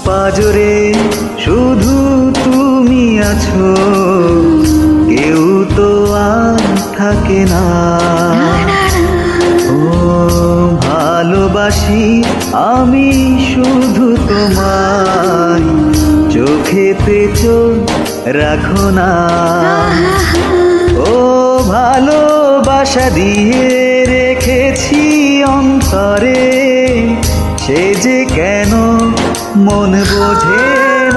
পাজরে শুধু তুমি আছো, কেউ তো আর থাকে না। ও ভালোবাসি আমি শুধু তোমায়, চোখেতে চোখ রাখো না। ও ভালোবাসা দিয়ে রেখেছি অন্তরে, সে যে কেন মন বোঝে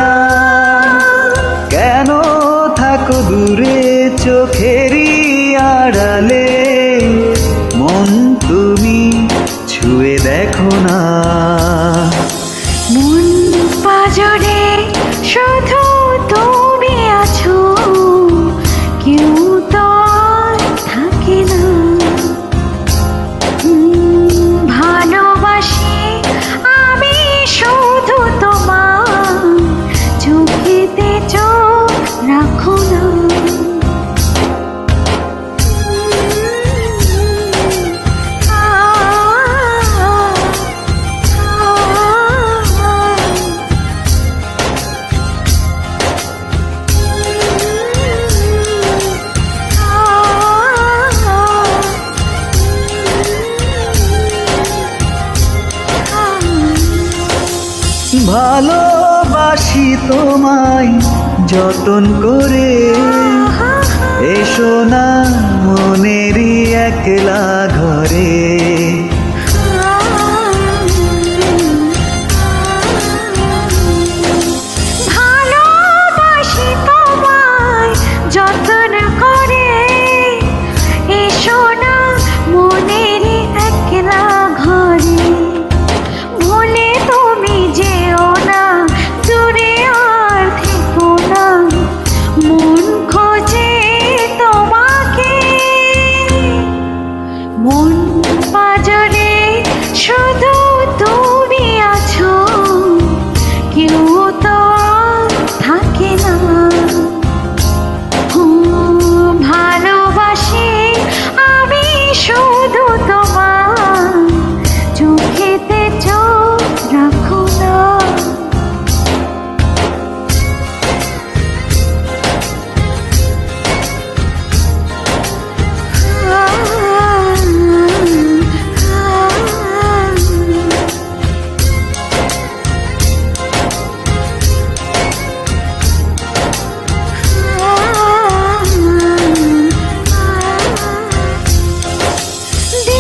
না। কেন থাকো দূরে চোখেরই আড়ালে, মন তুমি ছুঁয়ে দেখো না। মন পাজরে শুধু তুমি আছো, কেউ তো আর থাকে না। ভালোবাসি আমি শুধু তোমার, চোখেতে চোখ রাখো না। ভালোবাসি তোমায় যতন করে, এসো না মনেরই একলা ঘরে। ভালোবাসি তোমায় যতন করে, এসো না মনেরই একলা ঘরে। ভুলে তুমি যেও না, দূরে আর থেকো না, মন খোঁজে তোমাকে। মন পাজরে শুধু তুমি আছো, কেউ তো আর থাকে না। ভালোবাসি আমি শুধু তোমার, চোখেতে চোখ রাখো না।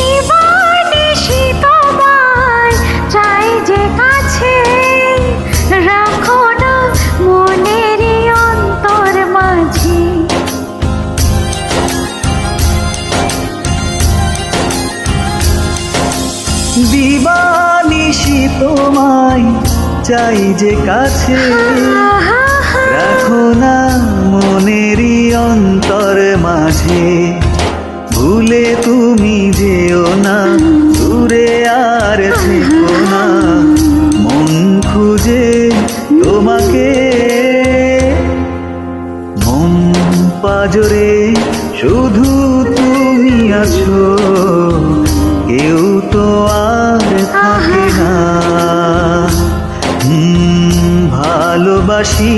দিবানিশি তোমায় চাই যে কাছে, রাখো না মনেরই অন্তর মাঝে। দিবানিশি তোমায় চাই যে কাছে, রাখো না মনেরই অন্তর মাঝে। ভুলে তুমি যেও না, দূরে আর থেকো না, মন খুঁজে তোমাকে। মন পাজরে শুধু তুমি আছো, কেউ তো আর থাকে না। ভালোবাসি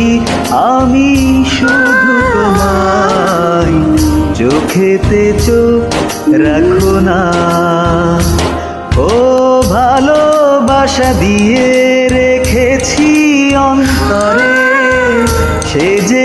আমি শুধু তোমায়, চোখেতে চোখ রাখো না। ও ভালোবাসা দিয়ে রেখেছি অন্তরে, সে যে